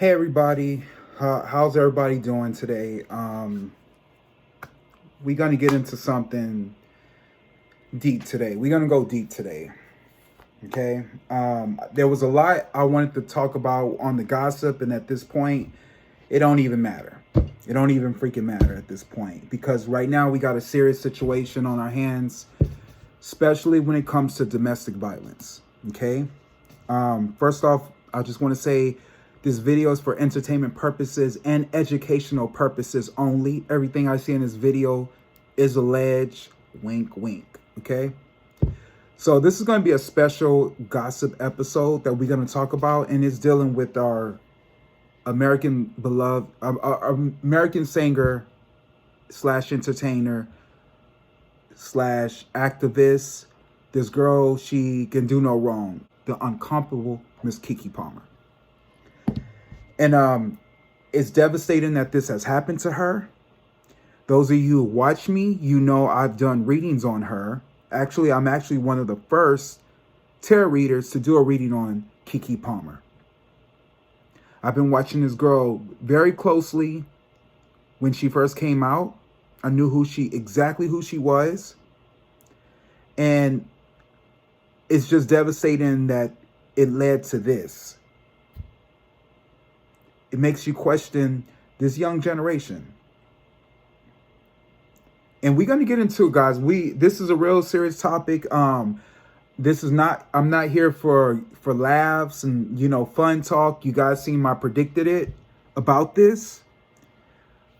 Hey everybody, how's everybody doing today? We're gonna get into something deep today. We're gonna go deep today. Okay. There was a lot I wanted to talk about on the gossip, and at this point, it don't even matter. It don't even freaking matter at this point, because right now we got a serious situation on our hands, especially when it comes to domestic violence. Okay. First off, I just want to say this video is for entertainment purposes and educational purposes only. Everything I see in this video is alleged. Wink, wink. Okay. So this is going to be a special gossip episode that we're going to talk about, and it's dealing with our American beloved, our American singer slash entertainer slash activist. This girl, she can do no wrong. The incomparable Miss Keke Palmer. And it's devastating that this has happened to her. Those of you who watch me, you know I've done readings on her. Actually, I'm actually one of the first tarot readers to do a reading on Keke Palmer. I've been watching this girl very closely. When she first came out, I knew exactly who she was. And it's just devastating that it led to this. It makes you question this young generation. And we're going to get into it, guys. This is a real serious topic. This is not, I'm not here for laughs and, fun talk. You guys seen my predicted it about this.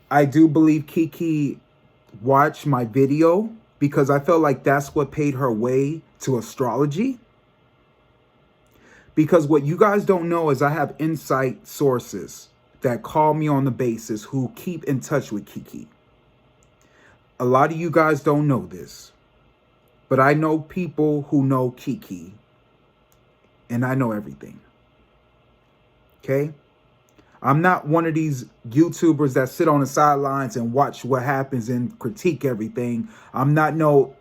I do believe Keke watched my video because I felt like that's what paid her way to astrology. Because what you guys don't know is I have insight sources that call me on the basis who keep in touch with Keke. A lot of you guys don't know this, but I know people who know Keke, and I know everything. Okay? I'm not one of these YouTubers that sit on the sidelines and watch what happens and critique everything. I'm not no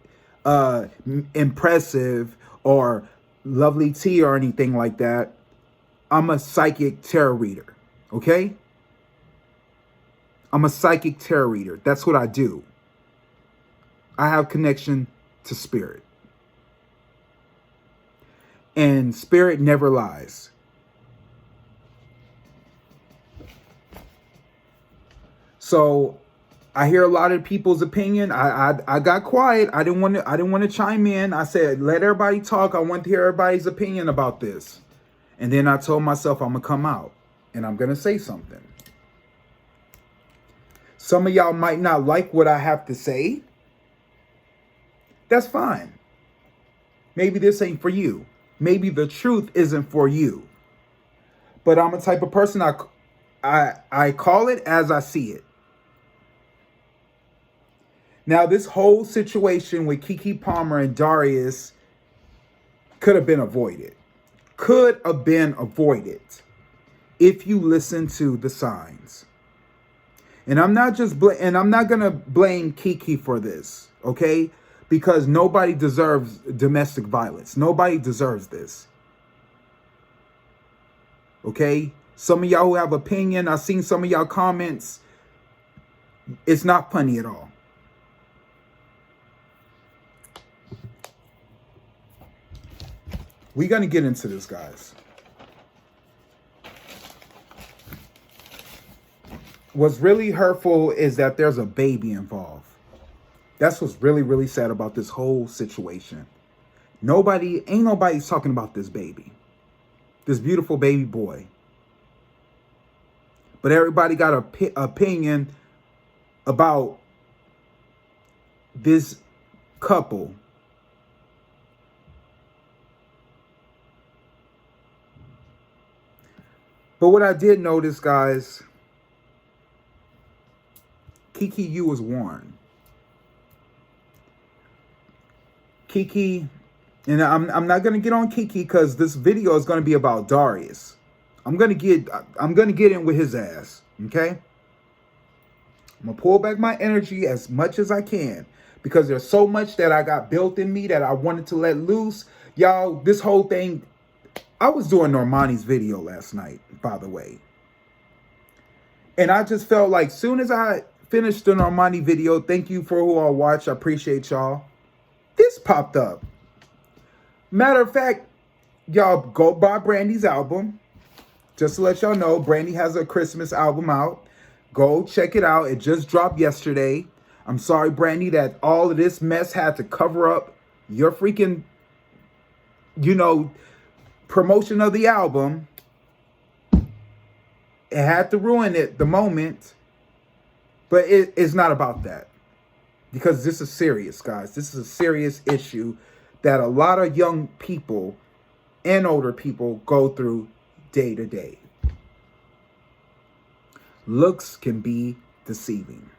impressive or lovely tea or anything like that. I'm a psychic tarot reader, okay? I'm a psychic tarot reader. That's what I do. I have connection to spirit. And spirit never lies. So I hear a lot of people's opinion. I got quiet. I didn't want to chime in. I said, let everybody talk. I want to hear everybody's opinion about this. And then I told myself I'm going to come out and I'm going to say something. Some of y'all might not like what I have to say. That's fine. Maybe this ain't for you. Maybe the truth isn't for you. But I'm a type of person, I call it as I see it. Now, this whole situation with Keke Palmer and Darius could have been avoided. Could have been avoided if you listen to the signs. And I'm not going to blame Keke for this, okay? Because nobody deserves domestic violence. Nobody deserves this. Okay? Some of y'all who have opinion, I've seen some of y'all comments. It's not funny at all. We're going to get into this, guys. What's really hurtful is that there's a baby involved. That's what's really, really sad about this whole situation. Ain't nobody's talking about this baby. This beautiful baby boy. But everybody got an opinion about this couple. But what I did notice, guys, Keke, you was warned. Keke, and I'm not gonna get on Keke because this video is gonna be about Darius. I'm gonna get in with his ass. Okay? I'm gonna pull back my energy as much as I can because there's so much that I got built in me that I wanted to let loose. Y'all, this whole thing, I was doing Normani's video last night, by the way. And I just felt like soon as I finished the Normani video, thank you for who all watched. I appreciate y'all. This popped up. Matter of fact, y'all go buy Brandy's album. Just to let y'all know, Brandy has a Christmas album out. Go check it out. It just dropped yesterday. I'm sorry, Brandy, that all of this mess had to cover up your freaking, promotion of the album. It had to ruin it the moment. But it's not about that. Because this is serious, guys. This is a serious issue that a lot of young people and older people go through day to day. Looks can be deceiving.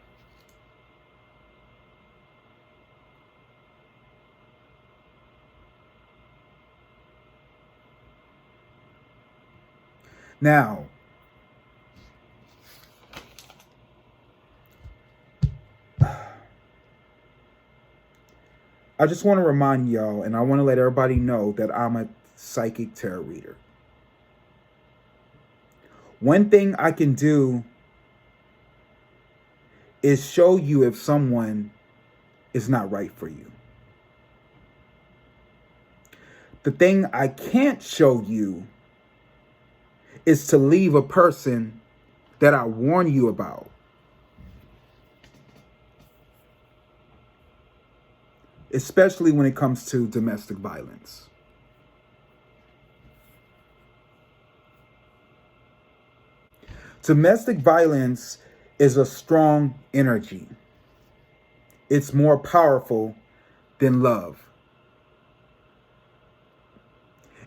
Now, I just want to remind y'all, and I want to let everybody know that I'm a psychic tarot reader. One thing I can do is show you if someone is not right for you. The thing I can't show you is to leave a person that I warn you about. Especially when it comes to domestic violence. Domestic violence is a strong energy. It's more powerful than love.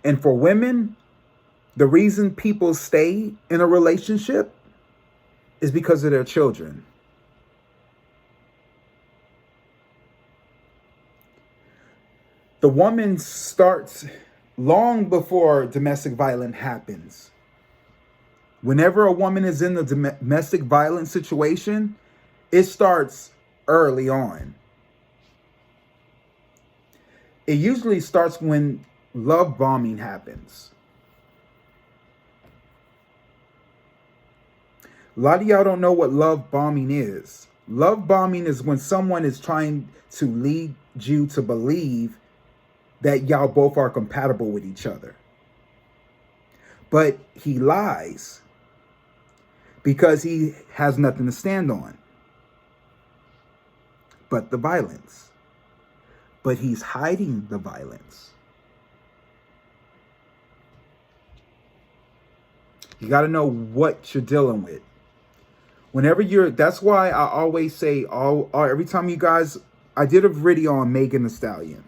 And for women, the reason people stay in a relationship is because of their children. The woman starts long before domestic violence happens. Whenever a woman is in the domestic violence situation, it starts early on. It usually starts when love bombing happens. A lot of y'all don't know what love bombing is. Love bombing is when someone is trying to lead you to believe that y'all both are compatible with each other. But he lies because he has nothing to stand on but the violence. But he's hiding the violence. You got to know what you're dealing with. That's why I always say, every time you guys, I did a video on Megan Thee Stallion.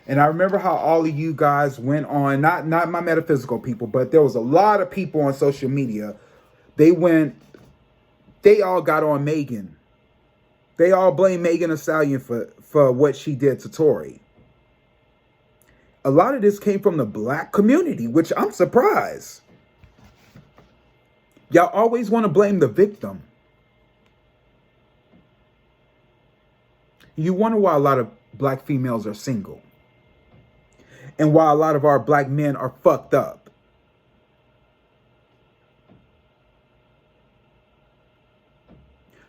And I remember how all of you guys went on, not my metaphysical people, but there was a lot of people on social media. They all got on Megan. They all blame Megan Thee Stallion for what she did to Tory. A lot of this came from the black community, which I'm surprised. Y'all always want to blame the victim. You wonder why a lot of black females are single. And why a lot of our black men are fucked up.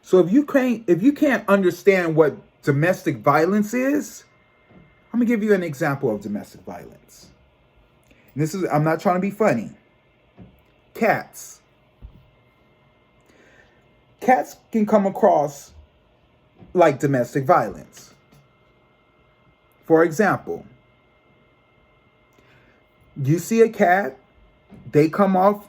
So if you can't understand what domestic violence is, I'm gonna give you an example of domestic violence. And I'm not trying to be funny. Cats. Cats can come across like domestic violence. For example, you see a cat, they come off,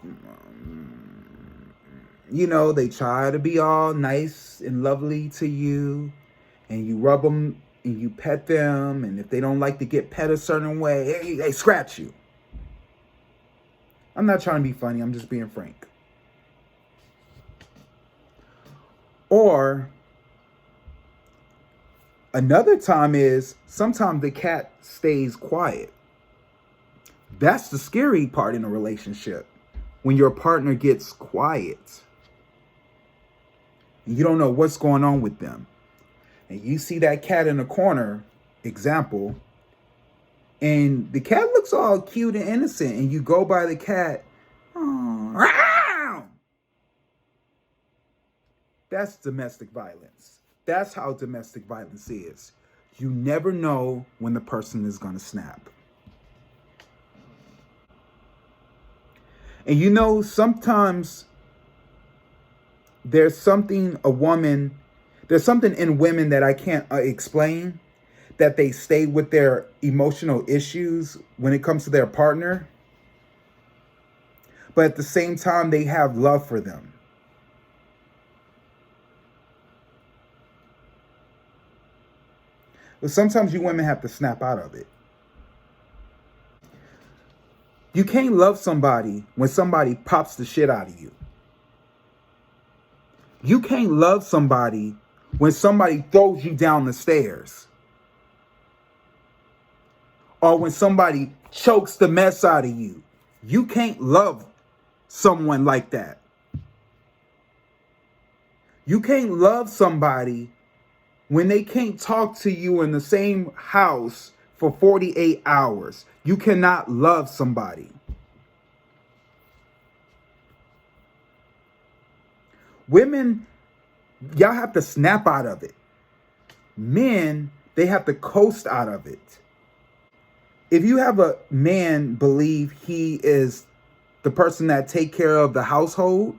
they try to be all nice and lovely to you, and you rub them and you pet them, and if they don't like to get pet a certain way, they scratch you. I'm not trying to be funny, I'm just being frank. Or another time is sometimes the cat stays quiet. That's the scary part in a relationship. When your partner gets quiet. You don't know what's going on with them. And you see that cat in the corner, example, and the cat looks all cute and innocent, and you go by the cat, oh, That's domestic violence. That's how domestic violence is. You never know when the person is going to snap. And you know, sometimes there's something in women that I can't explain, that they stay with their emotional issues when it comes to their partner. But at the same time, they have love for them. But sometimes you women have to snap out of it. You can't love somebody when somebody pops the shit out of you. You can't love somebody when somebody throws you down the stairs. Or when somebody chokes the mess out of you. You can't love someone like that. You can't love somebody when they can't talk to you in the same house for 48 hours. You cannot love somebody. Women, y'all have to snap out of it. Men, they have to coast out of it. If you have a man believe he is the person that take care of the household,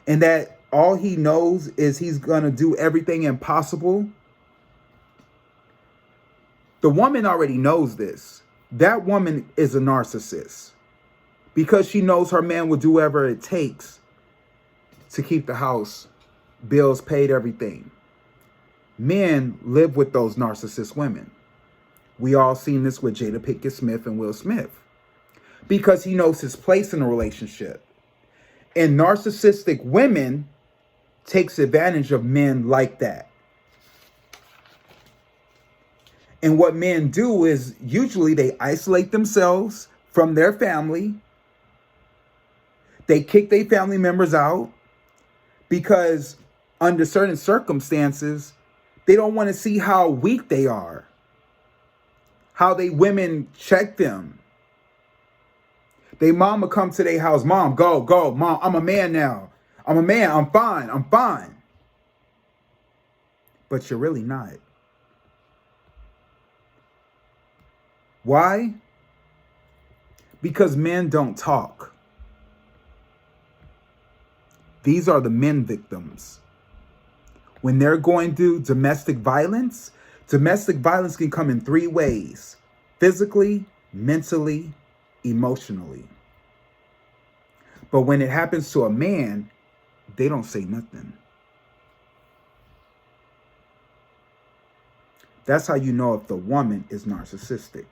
and that all he knows is he's going to do everything impossible, the woman already knows this. That woman is a narcissist, because she knows her man will do whatever it takes to keep the house, bills paid, everything. Men live with those narcissist women. We all seen this with Jada Pinkett Smith and Will Smith, because he knows his place in a relationship. And narcissistic women takes advantage of men like that. And what men do is usually they isolate themselves from their family. They kick their family members out, because under certain circumstances, they don't want to see how weak they are, how they women check them. They mama come to their house, mom, go, mom, I'm a man now. I'm a man, I'm fine. But you're really not. Why? Because men don't talk. These are the men victims. When they're going through domestic violence can come in 3 ways: physically, mentally, emotionally. But when it happens to a man, they don't say nothing. That's how you know if the woman is narcissistic.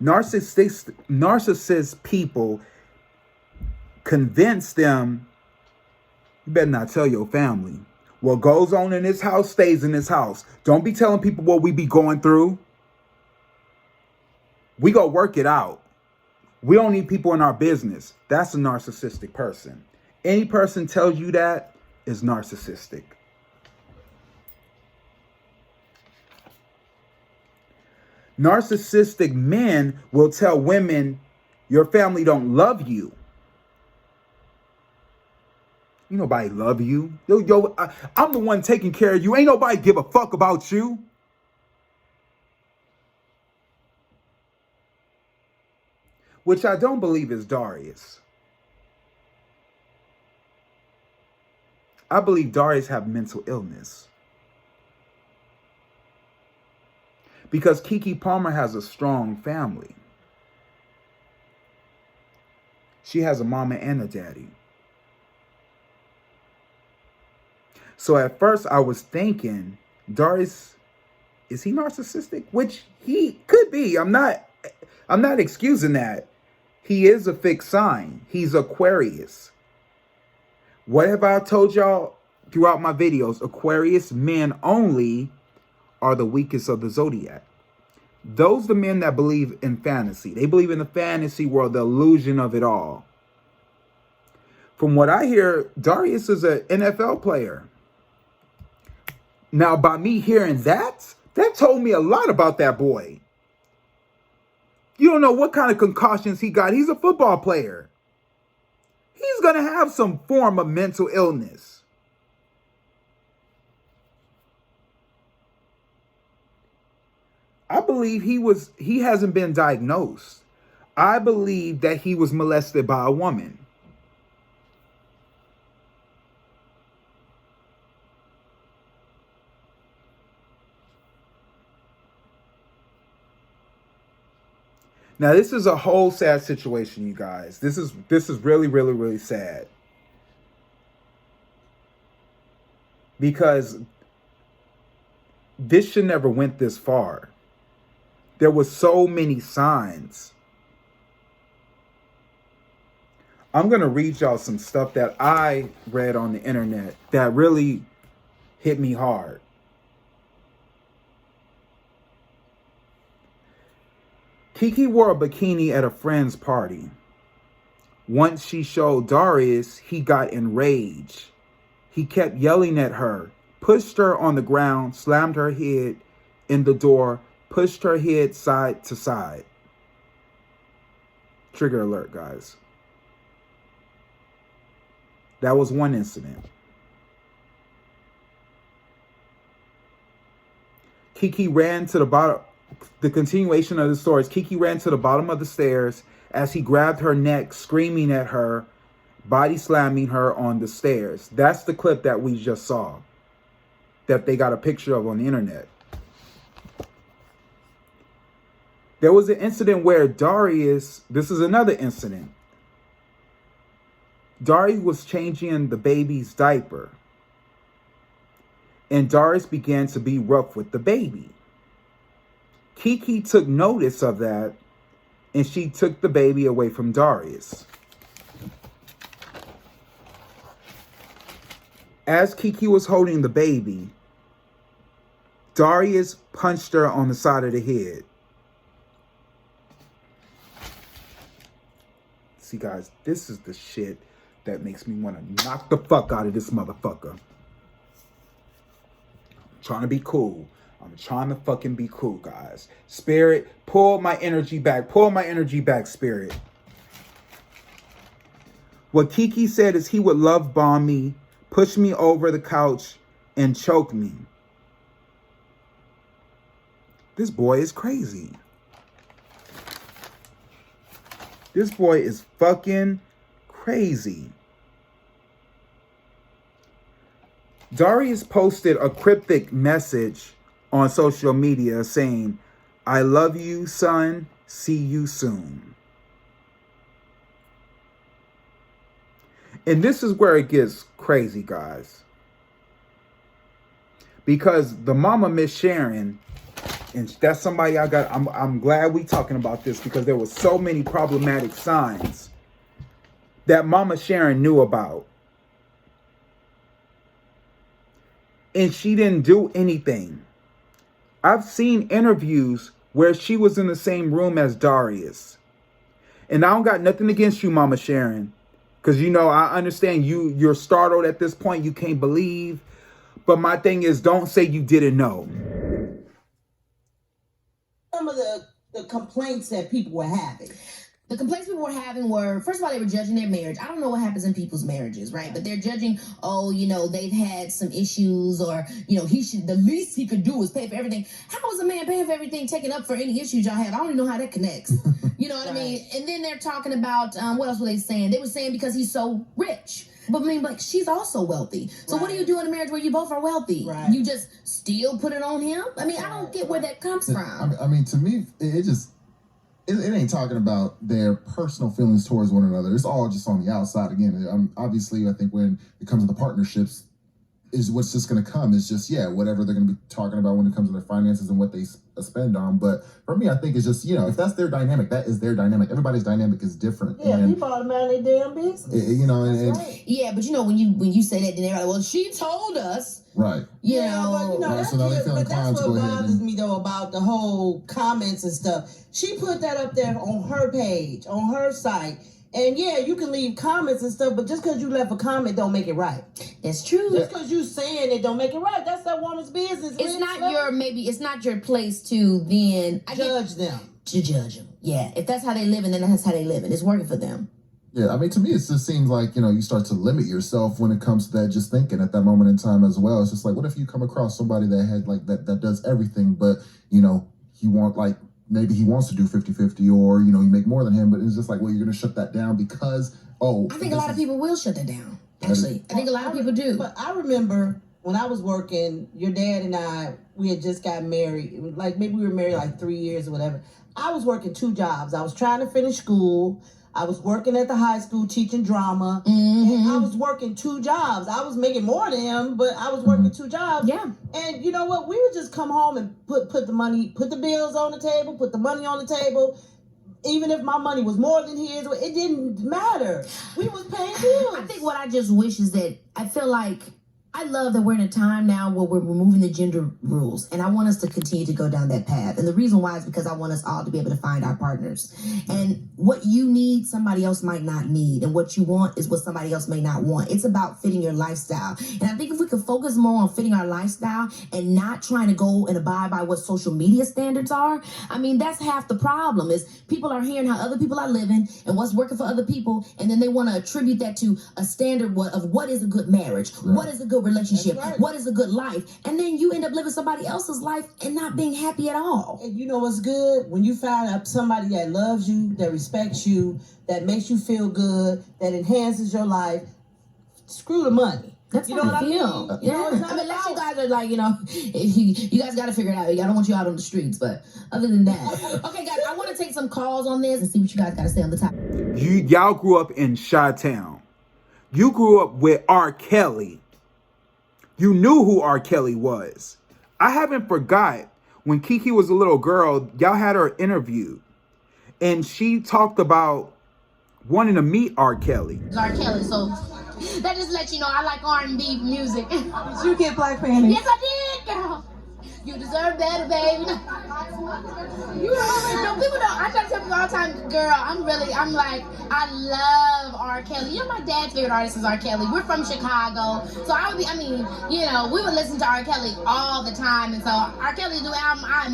Narcissist people convince them, you better not tell your family. What goes on in this house stays in this house. Don't be telling people what we be going through. We go work it out. We don't need people in our business. That's a narcissistic person. Any person tells you that is narcissistic. Narcissistic men will tell women, your family don't love you. Ain't nobody love you. I'm the one taking care of you. Ain't nobody give a fuck about you. Which I don't believe is Darius. I believe Darius have mental illness. Because Keke Palmer has a strong family. She has a mama and a daddy. So at first I was thinking, Darius, is he narcissistic? Which he could be. I'm not excusing that. He is a fixed sign. He's Aquarius. What have I told y'all throughout my videos? Aquarius men only are the weakest of the zodiac. Those are the men that believe in fantasy. They believe in the fantasy world, the illusion of it all. From what I hear, Darius is an NFL player. Now, by me hearing that told me a lot about that boy. You don't know what kind of concussions he got. He's a football player. he's going to have some form of mental illness. I believe he hasn't been diagnosed. I believe that he was molested by a woman. Now, this is a whole sad situation, you guys. This is really, really, really sad. Because this should never went this far. There were so many signs. I'm going to read y'all some stuff that I read on the internet that really hit me hard. Keke wore a bikini at a friend's party. Once she showed Darius, he got enraged. He kept yelling at her, pushed her on the ground, slammed her head in the door, pushed her head side to side. Trigger alert, guys. That was one incident. Keke ran to the bottom. The continuation of the story is Keke ran to the bottom of the stairs as he grabbed her neck, screaming at her, body slamming her on the stairs. That's the clip that we just saw, that they got a picture of on the internet. There was an incident where Darius, this is another incident. Darius was changing the baby's diaper, and Darius began to be rough with the baby. Keke took notice of that, and she took the baby away from Darius. As Keke was holding the baby, Darius punched her on the side of the head. See, guys, this is the shit that makes me want to knock the fuck out of this motherfucker. I'm trying to be cool. I'm trying to fucking be cool, guys. Spirit, pull my energy back. Pull my energy back, Spirit. What Keke said is he would love bomb me, push me over the couch, and choke me. This boy is crazy. This boy is fucking crazy. Darius posted a cryptic message on social media saying, "I love you, son. See you soon." And this is where it gets crazy, guys. Because the mama, Miss Sharon, and that's somebody I got. I'm glad we talking about this, because there were so many problematic signs that Mama Sharon knew about. And she didn't do anything. I've seen interviews where she was in the same room as Darius. And I don't got nothing against you, Mama Sharon. Because, you know, I understand you're startled at this point. You can't believe. But my thing is, don't say you didn't know. Some of the complaints that people were having. The complaints people were having were, first of all, they were judging their marriage. I don't know what happens in people's marriages, right? But they're judging, oh, you know, they've had some issues, or, you know, the least he could do is pay for everything. How is a man paying for everything, taking up for any issues y'all have? I don't even know how that connects. You know what I mean? And then they're talking about, what else were they saying? They were saying because he's so rich. But I mean, like, she's also wealthy. So what do you do in a marriage where you both are wealthy? You just still put it on him? I mean, I don't get where that comes from. I mean, to me, it ain't talking about their personal feelings towards one another. It's all just on the outside. Again, obviously, I think when it comes to the partnerships, is what's just going to come is just, whatever they're going to be talking about when it comes to their finances and what they spend on. But for me, I think it's just, if that's their dynamic, that is their dynamic. Everybody's dynamic is different. Yeah, people are about their damn business. Right. Yeah, but when you say that, then everybody, well, she told us. Right. You know, so now they feel inclined to go ahead. That's what bothers me, though, about the whole comments and stuff. She put that up there on her page, on her site. And yeah, you can leave comments and stuff, but just because you left a comment don't make it right. That's true. Just because you saying it don't make it right. That's that woman's business. It's not your place to then judge them. To judge them. Yeah, if that's how they live, then that's how they live, and it's working for them. Yeah, I mean, to me, it just seems like, you start to limit yourself when it comes to that, just thinking at that moment in time as well. It's just like, what if you come across somebody that had like that does everything, but, he maybe he wants to do 50-50, or, you make more than him, but it's just like, well, you're going to shut that down because, I think a lot of people will shut that down. Actually, I think a lot of people do. But I remember when I was working, your dad and I, we had just got married. Like maybe we were married like 3 years or whatever. I was working 2 jobs. I was trying to finish school. I was working at the high school teaching drama. And I was working 2 jobs. I was making more than him, but I was working 2 jobs. Yeah. And you know what? We would just come home and put the bills on the table, put the money on the table. Even if my money was more than his, it didn't matter. We was paying bills. I think what I just wish is that I feel like I love that we're in a time now where we're removing the gender rules, and I want us to continue to go down that path. And the reason why is because I want us all to be able to find our partners. And what you need, somebody else might not need, and what you want is what somebody else may not want. It's about fitting your lifestyle. And I think if we could focus more on fitting our lifestyle and not trying to go and abide by what social media standards are, I mean, that's half the problem. Is people are hearing how other people are living and what's working for other people, and then they want to attribute that to a standard of what is a good marriage, what is a good relationship, what is a good life, and then you end up living somebody else's life and not being happy at all. And you know what's good? When you find somebody that loves you, that respects you, that makes you feel good, that enhances your life, screw the money. That's you know how what I feel. I mean? Yeah. I mean, unless you guys are like, you guys got to figure it out. I don't want you out on the streets, but other than that. Okay, guys, I want to take some calls on this and see what you guys got to say on the top. Y'all grew up in Chi-Town. You grew up with R. Kelly. You knew who R. Kelly was. I haven't forgot when Keke was a little girl, y'all had her interviewed, and she talked about wanting to meet R. Kelly. R. Kelly, so that just lets you know I like R&B music. Did you get black panties? Yes, I did, girl. You deserve better, baby. No, people don't. I try to tell people all the time, girl, I love R. Kelly. My dad's favorite artist is R. Kelly. We're from Chicago. So we would listen to R. Kelly all the time. And so R. Kelly's new album, I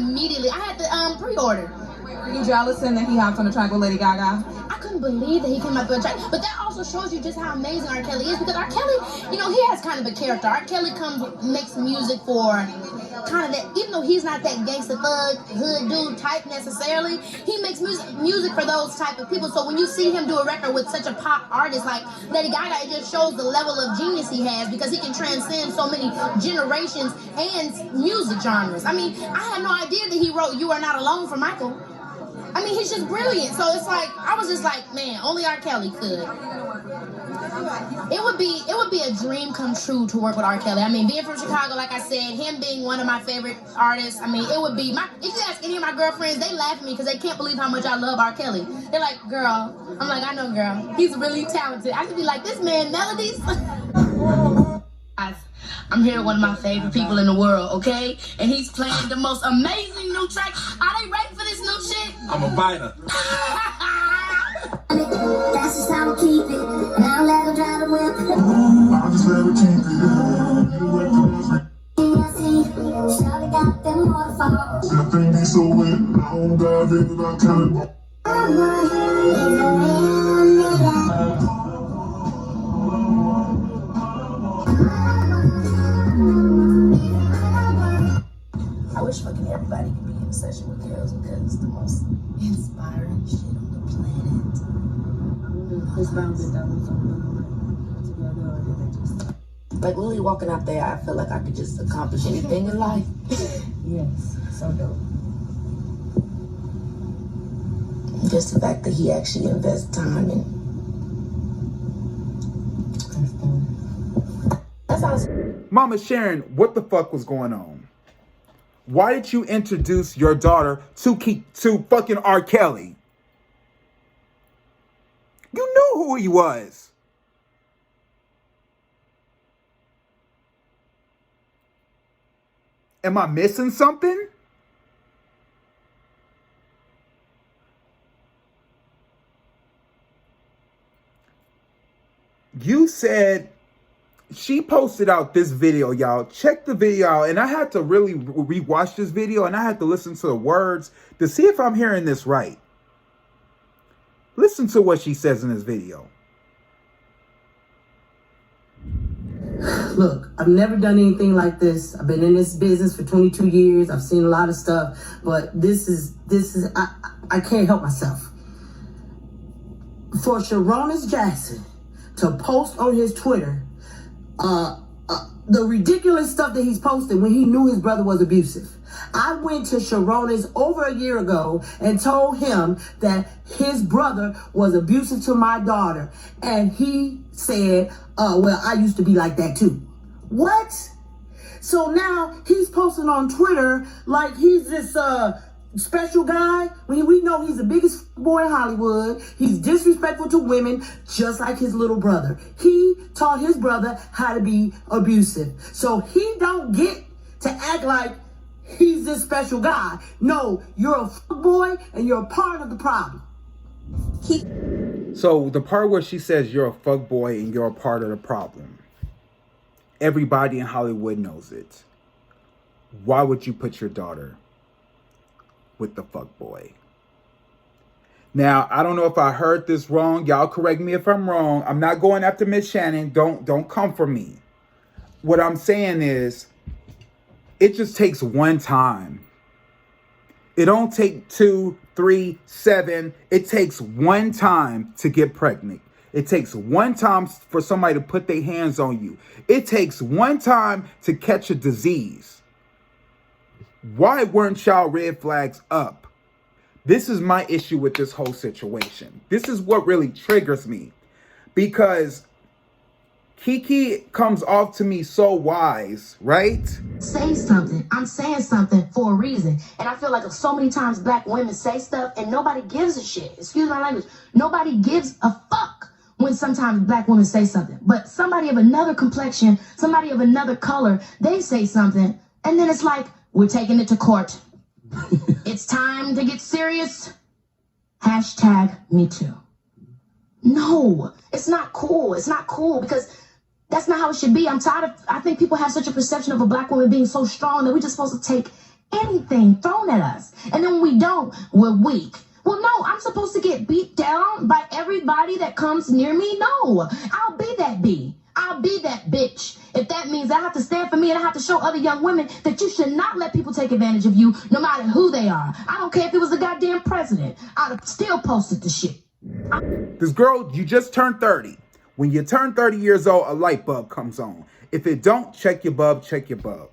had to pre-order. Were you jealous that he hopped on the track with Lady Gaga? I couldn't believe that he came up with a track. But that also shows you just how amazing R. Kelly is, because R. Kelly, he has kind of a character. R. Kelly makes music for kind of that, even though he's not that gangster thug, hood dude type necessarily, he makes music for those type of people. So when you see him do a record with such a pop artist like Lady Gaga, it just shows the level of genius he has, because he can transcend so many generations and music genres. I mean, I had no idea that he wrote You Are Not Alone for Michael. I mean, he's just brilliant. So it's like, I was just like, man, only R. Kelly could. It would be a dream come true to work with R. Kelly. I mean, being from Chicago, like I said, him being one of my favorite artists, I mean, it would be if you ask any of my girlfriends, they laugh at me because they can't believe how much I love R. Kelly. They're like, girl. I'm like, I know, girl. He's really talented. I could be like, this man melodies. I'm here with one of my favorite people in the world, okay? And he's playing the most amazing new track. Are they ready for this new shit? I'm a fighter. That's just how I keep it. And I don't let her drive the whip. I just let her keep it. Shawty got them waterfalls. Nothing be so wet. I don't dive in and I kind I wish fucking everybody could be in a session with girls, because it's the most inspiring shit on the planet. Like Lily walking out there, I feel like I could just accomplish anything in life. Yes, so dope. Just the fact that he actually invests time in. That's how. Mama Sharon, what the fuck was going on? Why did you introduce your daughter to fucking R. Kelly? You knew who he was. Am I missing something? You said she posted out this video, y'all. Check the video out. And I had to really rewatch this video, and I had to listen to the words to see if I'm hearing this right. Listen to what she says in this video. Look, I've never done anything like this. I've been in this business for 22 years. I've seen a lot of stuff, but I can't help myself. For Sharonis Jackson to post on his Twitter, the ridiculous stuff that he's posted when he knew his brother was abusive. I went to Sharonis over a year ago and told him that his brother was abusive to my daughter. And he said, well, I used to be like that too. What? So now he's posting on Twitter like he's this special guy when we know he's the biggest boy in Hollywood. He's disrespectful to women just like his little brother. He taught his brother how to be abusive. So he don't get to act like he's this special guy. No, you're a boy and you're a part of the problem. So the part where she says you're a fuckboy and you're a part of the problem, everybody in Hollywood knows it. Why would you put your daughter with the fuckboy? Now, I don't know if I heard this wrong. Y'all correct me if I'm wrong. I'm not going after Miss Shannon. Don't come for me. What I'm saying is, it just takes one time. It don't take 2, 3, 7. It takes one time to get pregnant. It takes one time for somebody to put their hands on you. It takes one time to catch a disease. Why weren't y'all red flags up? This is my issue with this whole situation. This is what really triggers me. Because Keke comes off to me so wise, right? Say something. I'm saying something for a reason. And I feel like so many times black women say stuff and nobody gives a shit. Excuse my language. Nobody gives a fuck when sometimes black women say something. But somebody of another complexion, somebody of another color, they say something. And then it's like, we're taking it to court. It's time to get serious. #MeToo. No, it's not cool. It's not cool because that's not how it should be. I'm tired of, I think people have such a perception of a black woman being so strong that we're just supposed to take anything thrown at us. And then when we don't, we're weak. Well, no, I'm supposed to get beat down by everybody that comes near me? No, I'll be that bee. I'll be that bitch. If that means I have to stand for me and I have to show other young women that you should not let people take advantage of you, no matter who they are. I don't care if it was the goddamn president. I'd have still posted the shit. This girl, you just turned 30. When you turn 30 years old, a light bulb comes on. If it don't, check your bulb, check your bulb.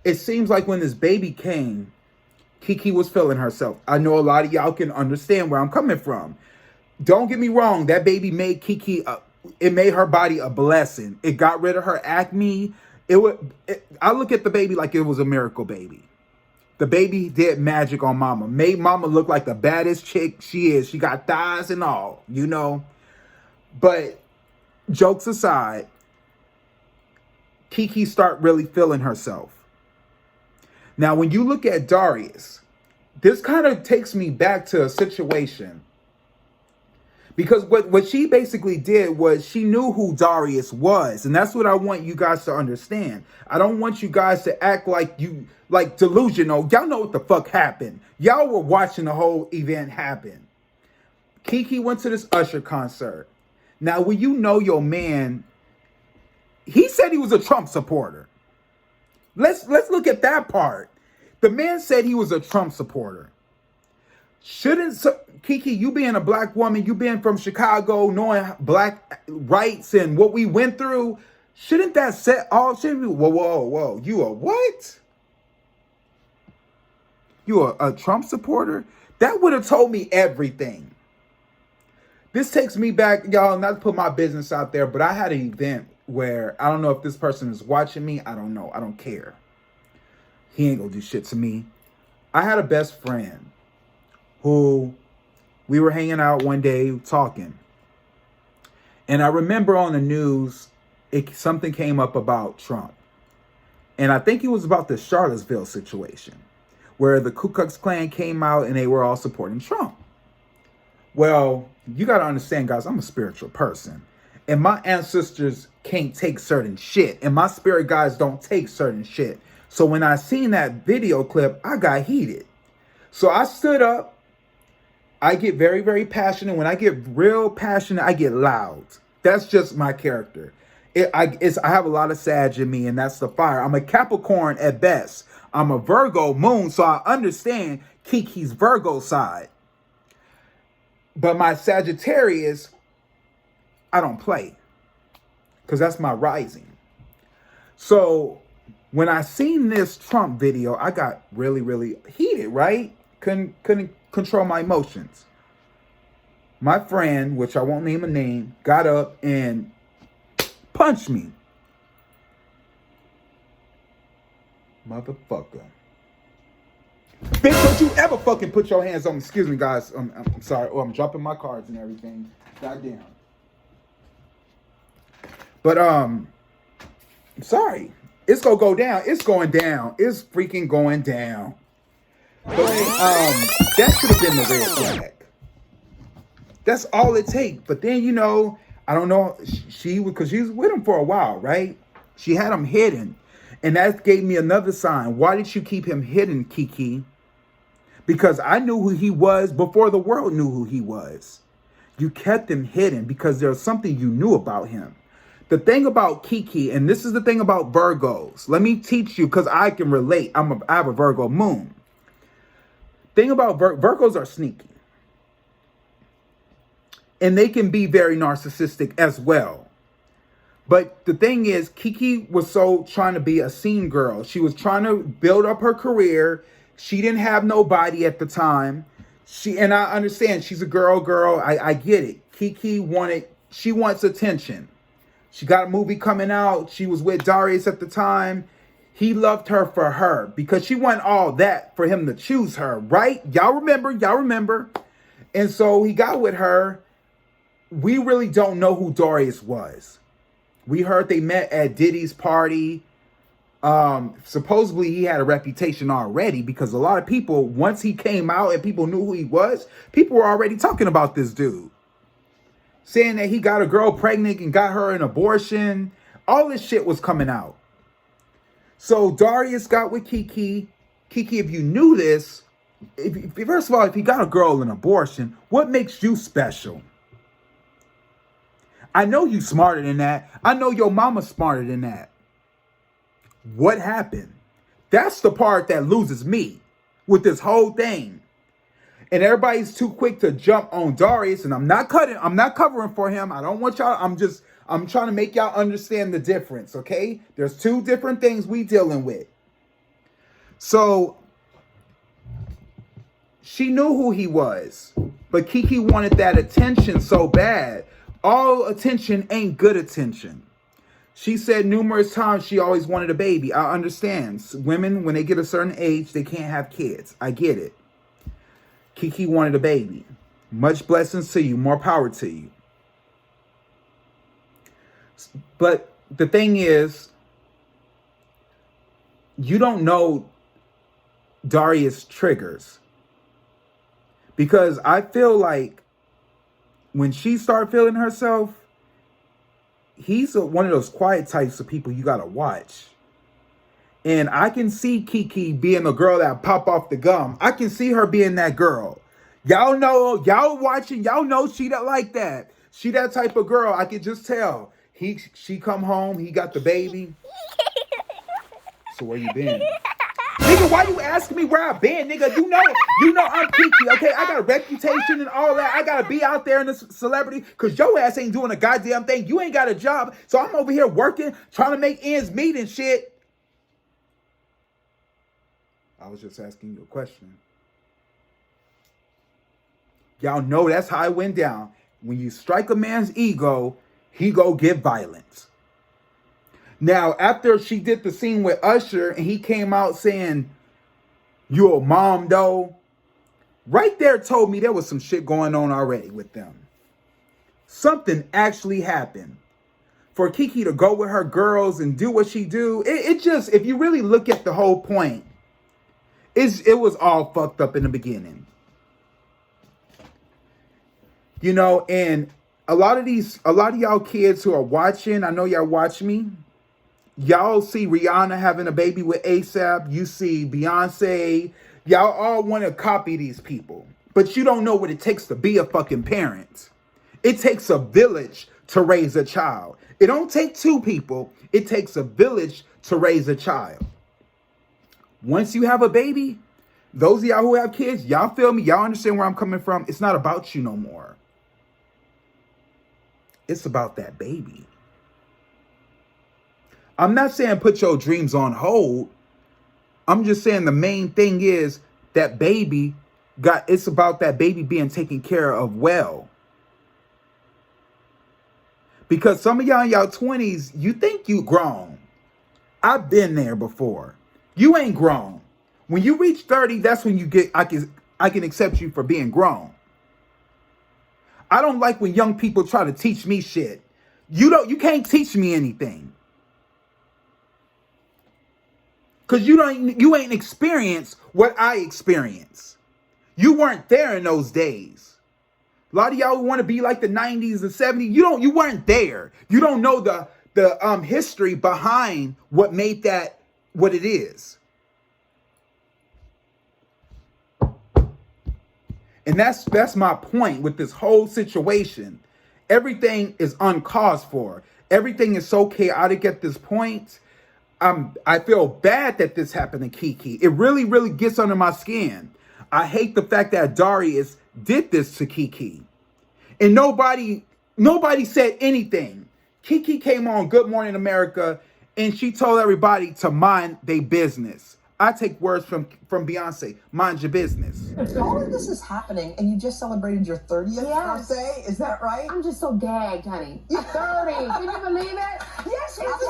It seems like when this baby came, Keke was feeling herself. I know a lot of y'all can understand where I'm coming from. Don't get me wrong, that baby made Keke it made her body a blessing. It got rid of her acne. I look at the baby like it was a miracle baby. The baby did magic on mama. Made mama look like the baddest chick she is. She got thighs and all, you know. But jokes aside, Keke start really feeling herself. Now, when you look at Darius, this kind of takes me back to a situation. Because what she basically did was she knew who Darius was. And that's what I want you guys to understand. I don't want you guys to act like delusional. Y'all know what the fuck happened. Y'all were watching the whole event happen. Keke went to this Usher concert. Now, when you know your man, he said he was a Trump supporter. Let's look at that part. The man said he was a Trump supporter. Keke, you being a black woman, you being from Chicago, knowing black rights and what we went through, shouldn't that set all? Whoa. You a what? You a Trump supporter? That would have told me everything. This takes me back, y'all, not to put my business out there, but I had an event where, I don't know if this person is watching me. I don't know. I don't care. He ain't gonna do shit to me. I had a best friend who we were hanging out one day talking. And I remember on the news, something came up about Trump. And I think it was about the Charlottesville situation where the Ku Klux Klan came out and they were all supporting Trump. Well, you got to understand, guys, I'm a spiritual person. And my ancestors can't take certain shit. And my spirit guides don't take certain shit. So when I seen that video clip, I got heated. So I stood up I get very, very passionate. When I get real passionate, I get loud. That's just my character. I have a lot of Sag in me, and that's the fire. I'm a Capricorn at best. I'm a Virgo moon, so I understand Keke's Virgo side. But my Sagittarius, I don't play, because that's my rising. So when I seen this Trump video, I got really, really heated, right? Couldn't control my emotions. My friend, which I won't name a name, got up and punched me. Motherfucker. Bitch, don't you ever fucking put your hands on me. Excuse me, guys. I'm sorry. Oh, I'm dropping my cards and everything. Goddamn. But, I'm sorry. It's gonna go down. It's going down. It's freaking going down. But, that should have been the red flag. That's all it takes. But then, you know, I don't know. Because she was with him for a while, right? She had him hidden. And that gave me another sign. Why did you keep him hidden, Keke? Because I knew who he was before the world knew who he was. You kept him hidden because there's something you knew about him. The thing about Keke, and this is the thing about Virgos. Let me teach you because I can relate. I have a Virgo moon. Thing about Virgos are sneaky. And they can be very narcissistic as well. But the thing is, Keke was so trying to be a scene girl. She was trying to build up her career. She didn't have nobody at the time. And I understand she's a girl. I get it. Keke she wants attention. She got a movie coming out. She was with Darius at the time. He loved her for her because she wanted all that for him to choose her, right? Y'all remember. And so he got with her. We really don't know who Darius was. We heard they met at Diddy's party. Supposedly he had a reputation already because a lot of people, once he came out and people knew who he was, people were already talking about this dude. Saying that he got a girl pregnant and got her an abortion. All this shit was coming out. So Darius got with Keke. Keke, if you knew this, first of all, if you got a girl an abortion, what makes you special? I know you smarter than that. I know your mama's smarter than that. What happened? That's the part that loses me with this whole thing. And everybody's too quick to jump on Darius, and I'm not covering for him. I don't want y'all, I'm trying to make y'all understand the difference, okay? There's two different things we dealing with. So she knew who he was, but Keke wanted that attention so bad. All attention ain't good attention. She said numerous times she always wanted a baby. I understand. Women, when they get a certain age, they can't have kids. I get it. Keke wanted a baby. Much blessings to you. More power to you. But the thing is, you don't know Darius' triggers. Because I feel like when she started feeling herself, he's one of those quiet types of people you gotta watch. And I can see Keke being the girl that pop off the gum. I can see her being that girl. Y'all know, y'all watching, y'all know she that like that. She that type of girl. I can just tell. She come home, he got the baby. So where you been? Nigga, why you asking me where I been, nigga? You know I'm Keke, okay? I got a reputation and all that. I gotta be out there in the celebrity, cause your ass ain't doing a goddamn thing. You ain't got a job, so I'm over here working, trying to make ends meet and shit. I was just asking you a question. Y'all know that's how it went down. When you strike a man's ego, he go get violence. Now, after she did the scene with Usher and he came out saying, "You a mom, though," right there told me there was some shit going on already with them. Something actually happened. For Keke to go with her girls and do what she do, it just, if you really look at the whole point, it was all fucked up in the beginning. You know, and a lot of y'all kids who are watching, I know y'all watch me. Y'all see Rihanna having a baby with ASAP. You see Beyonce. Y'all all want to copy these people. but you don't know what it takes to be a fucking parent. It takes a village to raise a child. It don't take two people. It takes a village to raise a child. Once you have a baby, those of y'all who have kids, y'all feel me? Y'all understand where I'm coming from? It's not about you no more. It's about that baby. I'm not saying put your dreams on hold. I'm just saying the main thing is that baby it's about that baby being taken care of well. Because some of y'all in y'all 20s, you think you grown. I've been there before. You ain't grown. When you reach 30, that's when I can accept you for being grown. I don't like when young people try to teach me shit. You can't teach me anything. Cause you ain't experienced what I experienced. You weren't there in those days. A lot of y'all who want to be like the 90s and 70s, you weren't there. You don't know the history behind what made that what it is. And that's my point with this whole situation. Everything is uncaused for. Everything is so chaotic at this point. I feel bad that this happened to Keke. It really, really gets under my skin. I hate the fact that Darius did this to Keke. And nobody said anything. Keke came on Good Morning America and she told everybody to mind their business. I take words from Beyonce. Mind your business. All of this is happening, and you just celebrated your 30th birthday. Is that right? I'm just so gagged, honey. 30. Can you believe it? Yes, It's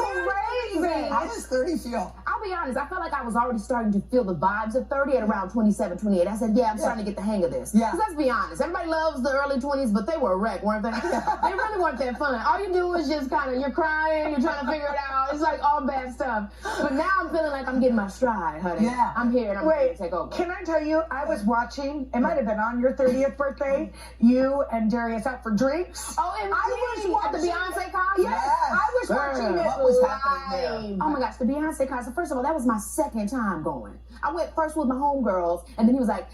crazy. How does 30 feel? I'll be honest, I felt like I was already starting to feel the vibes of 30 at around 27, 28. I said, I'm starting to get the hang of this. Yeah. 'Cause let's be honest, everybody loves the early 20s, but they were a wreck, weren't they? They really weren't that fun. All you do is just kind of, you're crying, you're trying to figure it out. It's like all bad stuff. But now I'm feeling like I'm getting my stride, honey. Yeah. I'm here and I'm ready to take over. Can I tell you, I was watching, it might have been on your 30th birthday, you and Darius out for drinks. Oh, and I was at the Beyonce concert? Yes, I was watching it What was happening there? Oh my gosh, the Beyonce concert. First of all, that was my second time going. I went first with my homegirls, and then he was like,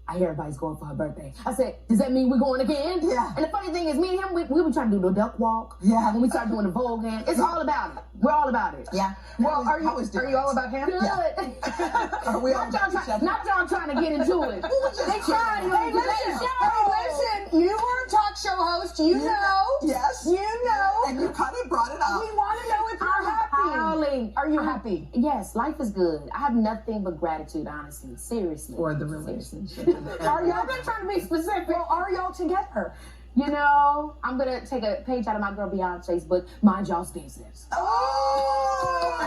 I hear everybody's going for her birthday. I said, does that mean we're going again? Yeah. And the funny thing is, me and him, we were trying to do the duck walk. Yeah. When we started doing the Vogue game. It's all about it. We're all about it. Yeah. Well, are you all about him? Good. Are we all about each other? Not y'all trying to get into it. They trying to Hey, listen, you were a talk show host, you know. Yes. You know. And you kind of brought it up. We want to know if you're happy. Howling. Are you happy? Yes, life is good. I have nothing but gratitude, honestly. Seriously. For the relationship. Are y'all I'm not trying to be specific. Well, are y'all together? You know, I'm going to take a page out of my girl Beyonce's book, Mind Y'all's Business. Oh,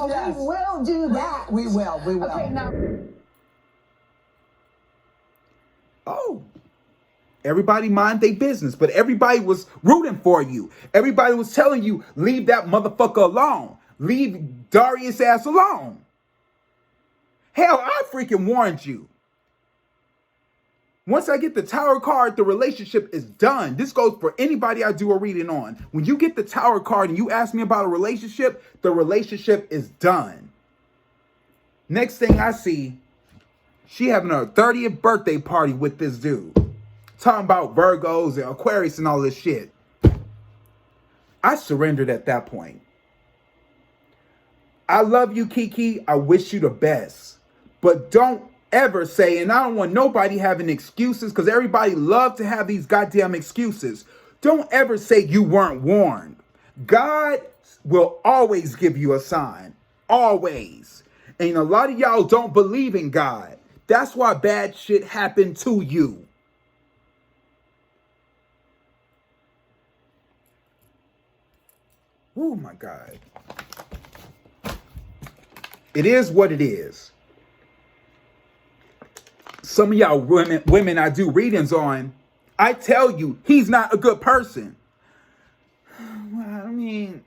yes. We will do that. We will. Okay, now. Oh, everybody mind their business, but everybody was rooting for you. Everybody was telling you, leave that motherfucker alone. Leave Darius' ass alone. Hell, I freaking warned you. Once I get the Tower card, the relationship is done. This goes for anybody I do a reading on. When you get the Tower card and you ask me about a relationship, the relationship is done. Next thing I see, she having her 30th birthday party with this dude. Talking about Virgos and Aquarius and all this shit. I surrendered at that point. I love you, Keke. I wish you the best. But don't ever say, and I don't want nobody having excuses, because everybody loves to have these goddamn excuses. Don't ever say you weren't warned. God will always give you a sign. Always. And a lot of y'all don't believe in God. That's why bad shit happened to you. Oh my God. It is what it is. Some of y'all women I do readings on, I tell you, he's not a good person. Well, I mean,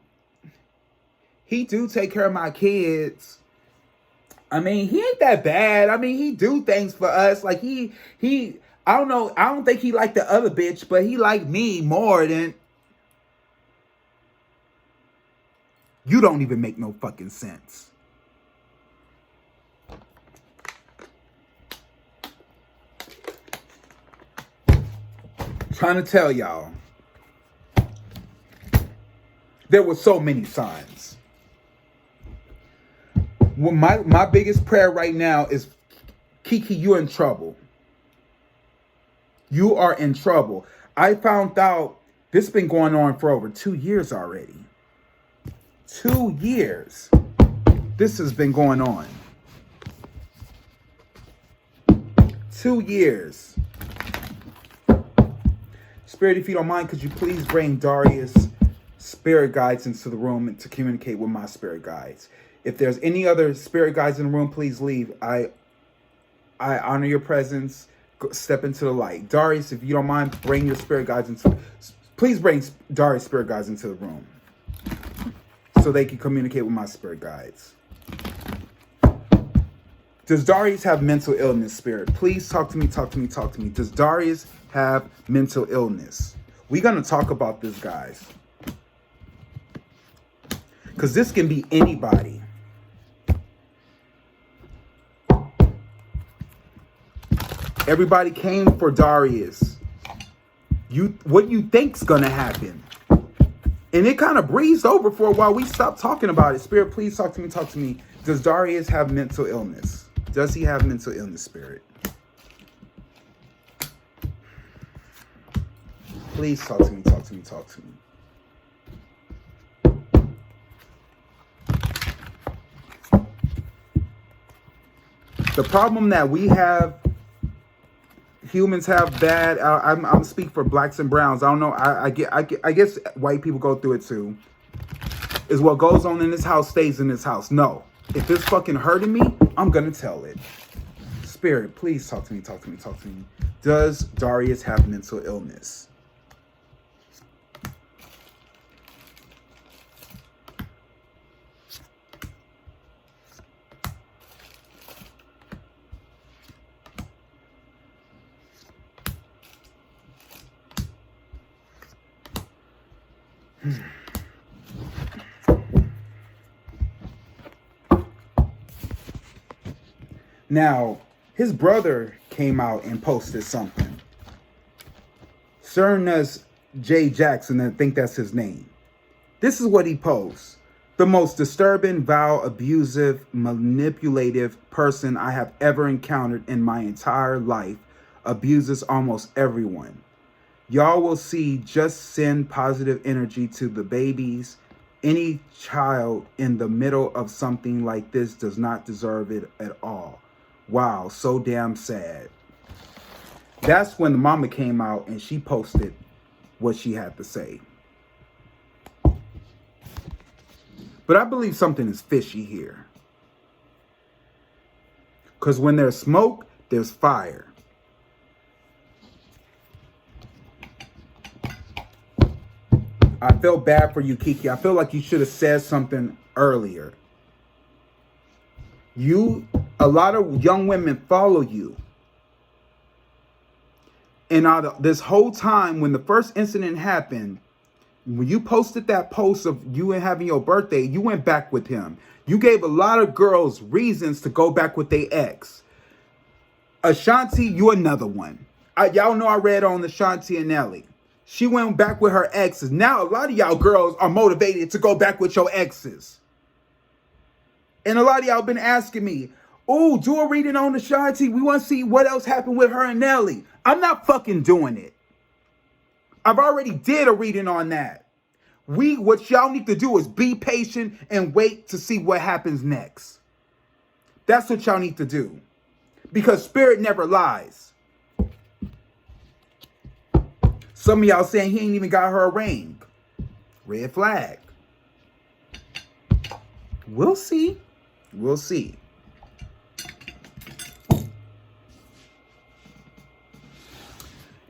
he do take care of my kids. I mean, he ain't that bad. I mean, he do things for us. Like he, I don't know. I don't think he like the other bitch, but he like me more than. You don't even make no fucking sense. trying to tell y'all. There were so many signs. Well, my biggest prayer right now is, Keke, you're in trouble. You are in trouble. I found out this has been going on for over 2 years already. 2 years. This has been going on. 2 years. Spirit, if you don't mind, could you please bring Darius' spirit guides into the room to communicate with my spirit guides? If there's any other spirit guides in the room, please leave. I honor your presence. Step into the light. Darius, if you don't mind, bring your spirit guides into. Please bring Darius' spirit guides into the room so they can communicate with my spirit guides. Does Darius have mental illness, Spirit? Please talk to me, talk to me, talk to me. Does Darius have mental illness? We're going to talk about this, guys. Because this can be anybody. Everybody came for Darius. What you think's going to happen? And it kind of breezed over for a while. We stopped talking about it. Spirit, please talk to me, talk to me. Does Darius have mental illness? Does he have mental illness, Spirit? Please talk to me, talk to me, talk to me. The problem that we have, humans have bad, I'm speak for blacks and browns. I don't know. I guess white people go through it too. Is what goes on in this house stays in this house. No. If it's fucking hurting me, I'm going to tell it. Spirit, please talk to me, talk to me, talk to me. Does Darius have mental illness? Now, his brother came out and posted something. Cernas J. Jackson, I think that's his name. This is what he posts. The most disturbing, vile, abusive, manipulative person I have ever encountered in my entire life abuses almost everyone. Y'all will see, just send positive energy to the babies. Any child in the middle of something like this does not deserve it at all. Wow, so damn sad. That's when the mama came out and she posted what she had to say. But I believe something is fishy here. Because when there's smoke, there's fire. I feel bad for you, Keke. I feel like you should have said something earlier. A lot of young women follow you. And this whole time, when the first incident happened, when you posted that post of you having your birthday, you went back with him. You gave a lot of girls reasons to go back with their ex. Ashanti, you another one. Y'all know I read on Ashanti and Nelly. She went back with her exes. Now a lot of y'all girls are motivated to go back with your exes. And a lot of y'all been asking me, oh, do a reading on Ashanti. We want to see what else happened with her and Nelly. I'm not fucking doing it. I've already did a reading on that. What y'all need to do is be patient and wait to see what happens next. That's what y'all need to do. Because spirit never lies. Some of y'all saying he ain't even got her a ring. Red flag. We'll see. We'll see.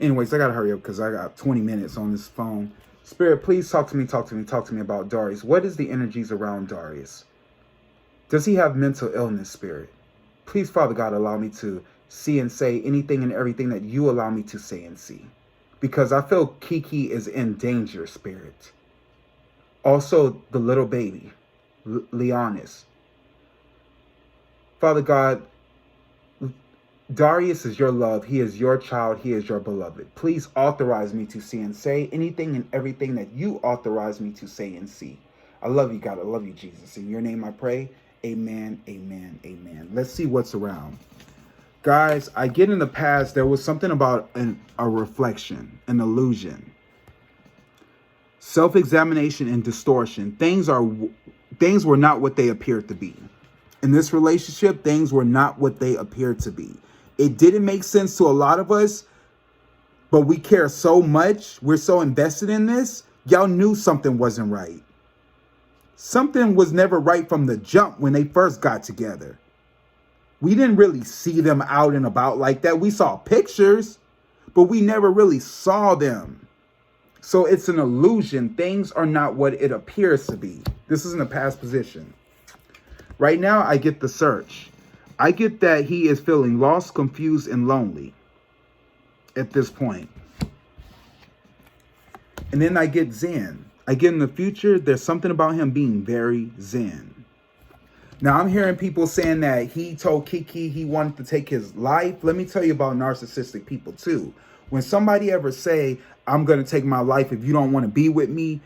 Anyways, I gotta hurry up because I got 20 minutes on this phone. Spirit, please talk to me, talk to me, talk to me about Darius. What is the energies around Darius? Does he have mental illness, Spirit? Please, Father God, allow me to see and say anything and everything that you allow me to say and see. Because I feel Keke is in danger, Spirit. Also, the little baby, Leonis. Father God, Darius is your love. He is your child. He is your beloved. Please authorize me to see and say anything and everything that you authorize me to say and see. I love you, God. I love you, Jesus. In your name I pray. Amen, amen, amen. Let's see what's around. Guys, I get in the past, there was something about a reflection, an illusion. Self-examination and distortion. Things were not what they appeared to be. In this relationship, things were not what they appeared to be. It didn't make sense to a lot of us, but we care so much. We're so invested in this. Y'all knew something wasn't right. Something was never right from the jump when they first got together. We didn't really see them out and about like that. We saw pictures, but we never really saw them. So it's an illusion. Things are not what it appears to be. This is in a past position. Right now, I get the search. I get that he is feeling lost, confused, and lonely at this point. And then I get Zen. I get in the future, there's something about him being very Zen. Now, I'm hearing people saying that he told Keke he wanted to take his life. Let me tell you about narcissistic people, too. When somebody ever say, I'm going to take my life if you don't want to be with me,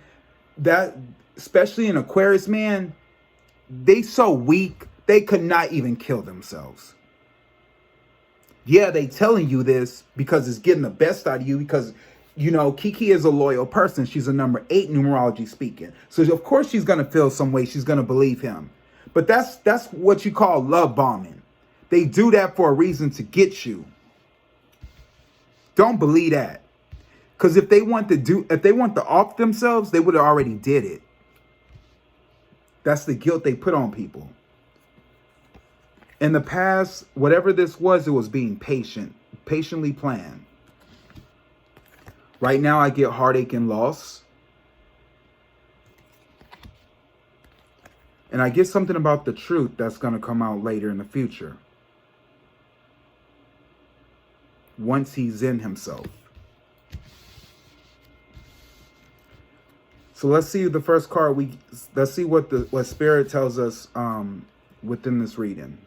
that, especially an Aquarius man, they so weak, they could not even kill themselves. Yeah, they telling you this because it's getting the best out of you because, you know, Keke is a loyal person. She's a number 8 numerology speaking. So, of course, she's going to feel some way. She's going to believe him. But that's what you call love bombing. They do that for a reason to get you. Don't believe that. Because if they want to off themselves, they would have already did it. That's the guilt they put on people. In the past, whatever this was, it was being patient, patiently planned. Right now, I get heartache and loss. And I get something about the truth that's going to come out later in the future. Once he's in himself. So let's see the first card. Let's see what Spirit tells us within this reading.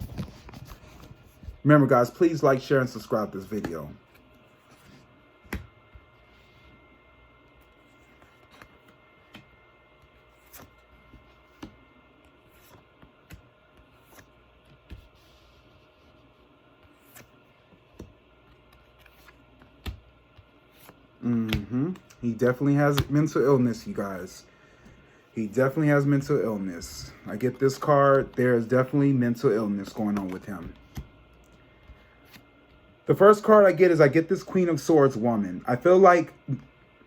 Remember, guys, please like, share, and subscribe to this video. He definitely has mental illness, you guys. He definitely has mental illness. I get this card. There is definitely mental illness going on with him. The first card I get is I get this Queen of Swords woman. I feel like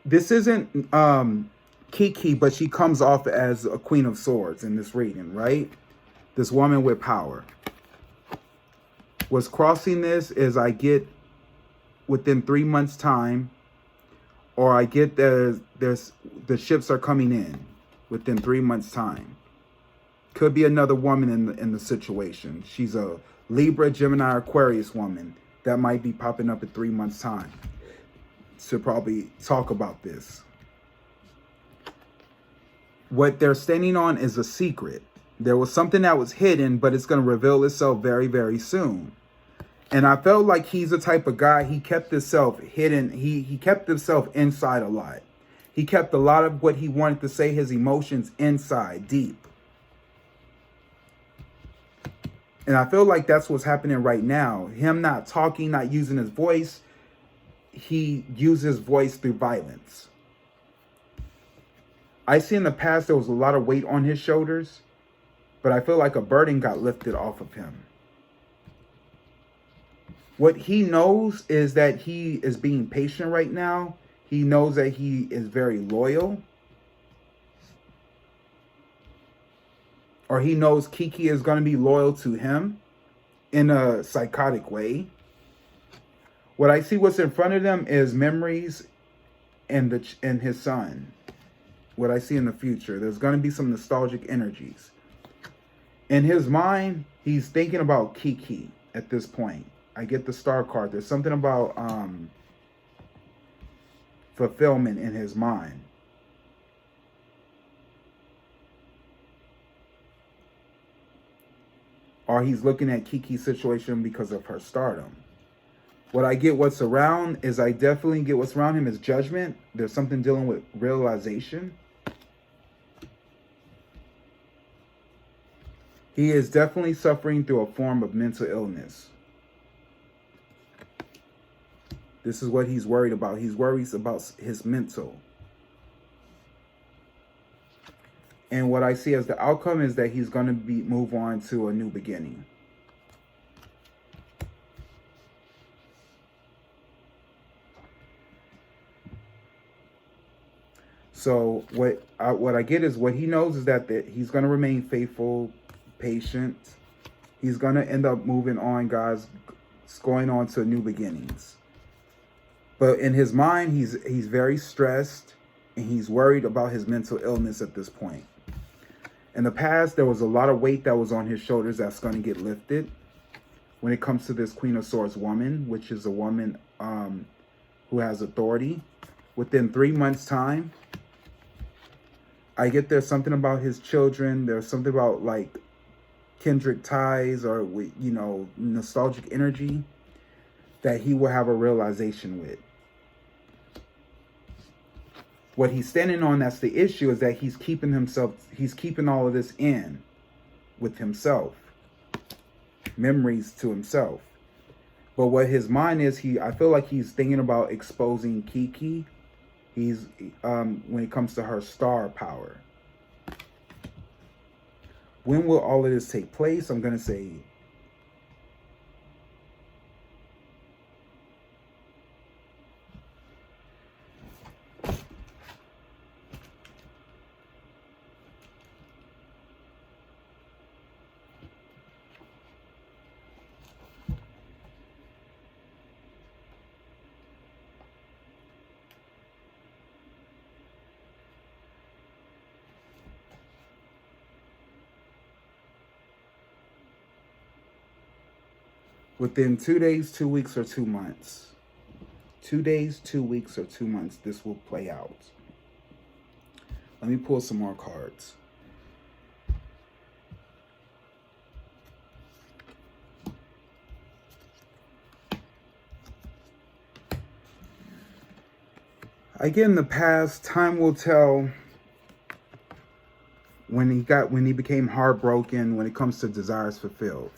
this isn't Keke, but she comes off as a Queen of Swords in this reading, right? This woman with power. What's crossing this is I get within 3 months' time, or I get the ships are coming in within 3 months' time. Could be another woman in the situation. She's a Libra, Gemini, Aquarius woman that might be popping up in 3 months' time to probably talk about this. What they're standing on is a secret. There was something that was hidden, but it's going to reveal itself very, very soon. And I felt like he's the type of guy, he kept himself hidden. He kept himself inside a lot. He kept a lot of what he wanted to say, his emotions, inside, deep. And I feel like that's what's happening right now. Him not talking, not using his voice. He used his voice through violence. I see in the past there was a lot of weight on his shoulders, but I feel like a burden got lifted off of him. What he knows is that he is being patient right now. He knows that he is very loyal. Or he knows Keke is going to be loyal to him in a psychotic way. What I see what's in front of them is memories and his son. What I see in the future. There's going to be some nostalgic energies. In his mind, he's thinking about Keke at this point. I get the star card. There's something about fulfillment in his mind. Or he's looking at Keke's situation because of her stardom. What I get what's around is I definitely get what's around him is judgment. There's something dealing with realization. He is definitely suffering through a form of mental illness. This is what he's worried about. He's worried about his mental. And what I see as the outcome is that he's going to move on to a new beginning. So what I get is what he knows is that he's going to remain faithful, patient. He's going to end up moving on, guys, going on to new beginnings. But in his mind, he's very stressed and he's worried about his mental illness at this point. In the past, there was a lot of weight that was on his shoulders that's going to get lifted when it comes to this Queen of Swords woman, which is a woman who has authority. Within 3 months' time, I get there's something about his children. There's something about like kindred ties or, you know, nostalgic energy that he will have a realization with. What he's standing on, that's the issue, is that he's keeping all of this in with himself. Memories to himself. But what his mind is, I feel like he's thinking about exposing Keke. He's when it comes to her star power. When will all of this take place? I'm going to say within 2 days, 2 weeks, or 2 months. 2 days, 2 weeks, or 2 months, this will play out. Let me pull some more cards. Again, in the past, time will tell when he became heartbroken when it comes to desires fulfilled.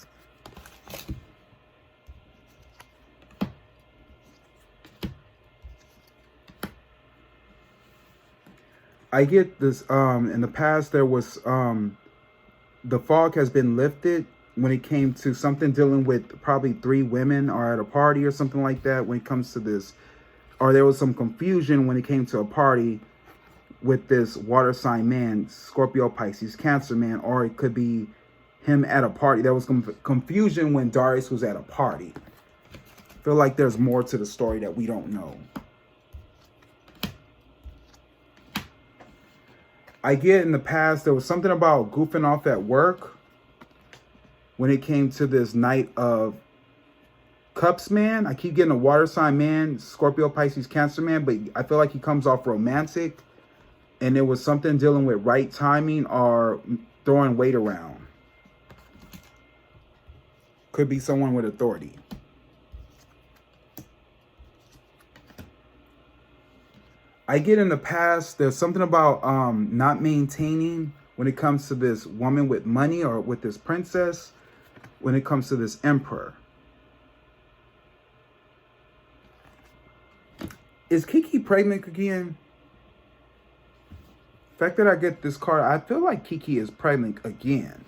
I get this, in the past there was, the fog has been lifted when it came to something dealing with probably 3 women or at a party or something like that when it comes to this. Or there was some confusion when it came to a party with this water sign man, Scorpio, Pisces, Cancer man, or it could be him at a party. There was confusion when Darius was at a party. I feel like there's more to the story that we don't know. I get in the past, there was something about goofing off at work when it came to this Knight of Cups man. I keep getting a water sign man, Scorpio, Pisces, Cancer man, but I feel like he comes off romantic. And there was something dealing with right timing or throwing weight around. Could be someone with authority. I get in the past, there's something about not maintaining when it comes to this woman with money or with this princess, when it comes to this emperor. Is Keke pregnant again? The fact that I get this card, I feel like Keke is pregnant again.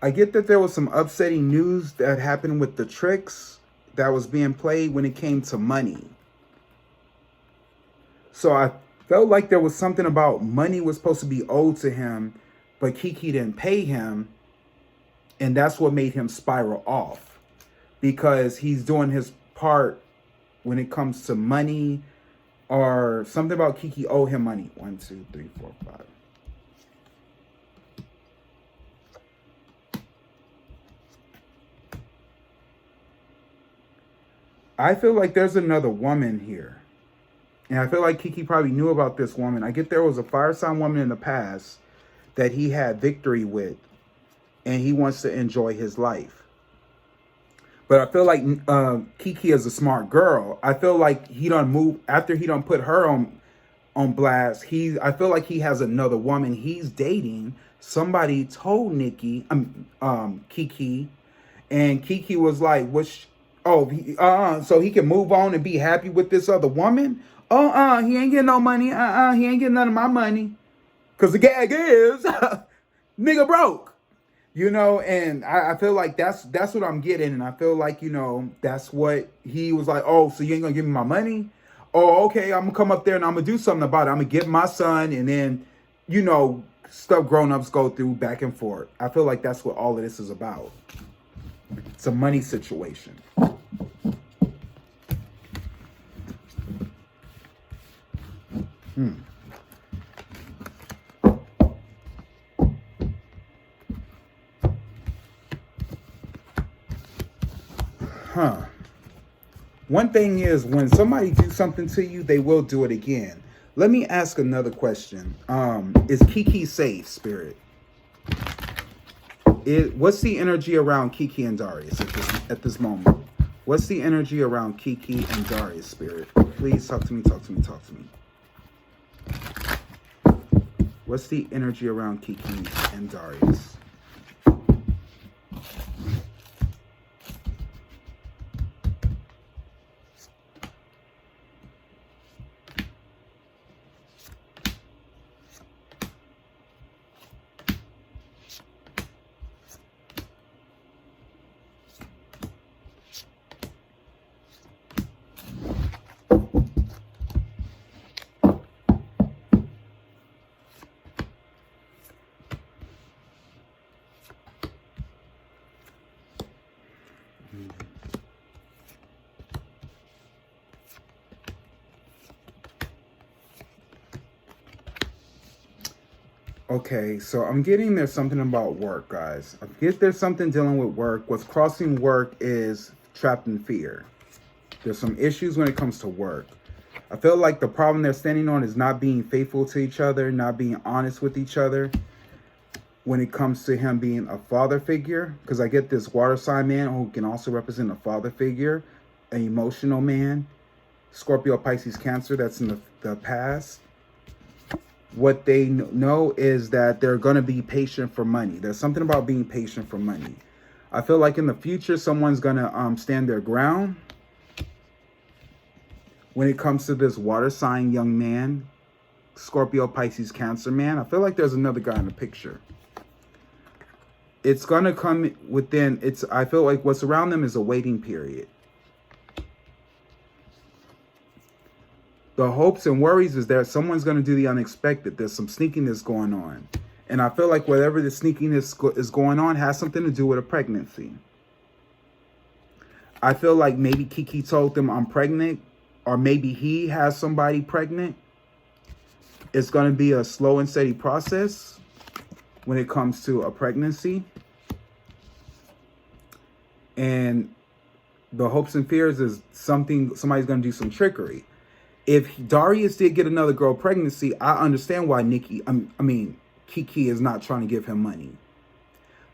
I get that there was some upsetting news that happened with the tricks that was being played when it came to money. So I felt like there was something about money was supposed to be owed to him, but Keke didn't pay him. And that's what made him spiral off, because he's doing his part when it comes to money, or something about Keke owe him money. 1, 2, 3, 4, 5. I feel like there's another woman here. And I feel like Keke probably knew about this woman. I get there was a fire sign woman in the past that he had victory with. And he wants to enjoy his life. But I feel like Keke is a smart girl. I feel like he done moved after he done put her on blast. I feel like he has another woman he's dating. Somebody told Keke, and Keke was like, so he can move on and be happy with this other woman? He ain't getting no money. He ain't getting none of my money. Cause the gag is nigga broke. You know, and I feel like that's what I'm getting. And I feel like, you know, that's what he was like, oh, so you ain't gonna give me my money? Oh, okay, I'm gonna come up there and I'm gonna do something about it. I'm gonna get my son, and then, you know, stuff grown-ups go through back and forth. I feel like that's what all of this is about. It's a money situation. One thing is, when somebody do something to you, they will do it again. Let me ask another question. Is Keke safe, Spirit? What's the energy around Keke and Darius at this moment? What's the energy around Keke and Darius, Spirit? Please talk to me, talk to me, talk to me. What's the energy around Keke and Darius? Okay, so I'm getting there's something about work, guys. I get there's something dealing with work. What's crossing work is trapped in fear. There's some issues when it comes to work. I feel like the problem they're standing on is not being faithful to each other, not being honest with each other when it comes to him being a father figure. Because I get this water sign man who can also represent a father figure, an emotional man, Scorpio, Pisces, Cancer, that's in the past. What they know is that they're going to be patient for money. There's something about being patient for money. I feel like in the future, someone's going to stand their ground. When it comes to this water sign young man, Scorpio, Pisces, Cancer man, I feel like there's another guy in the picture. It's going to come within, I feel like what's around them is a waiting period. The hopes and worries is that someone's going to do the unexpected. There's some sneakiness going on. And I feel like whatever the sneakiness is going on has something to do with a pregnancy. I feel like maybe Keke told them I'm pregnant, or maybe he has somebody pregnant. It's going to be a slow and steady process when it comes to a pregnancy. And the hopes and fears is somebody's going to do some trickery. If Darius did get another girl pregnancy, I understand why Keke is not trying to give him money.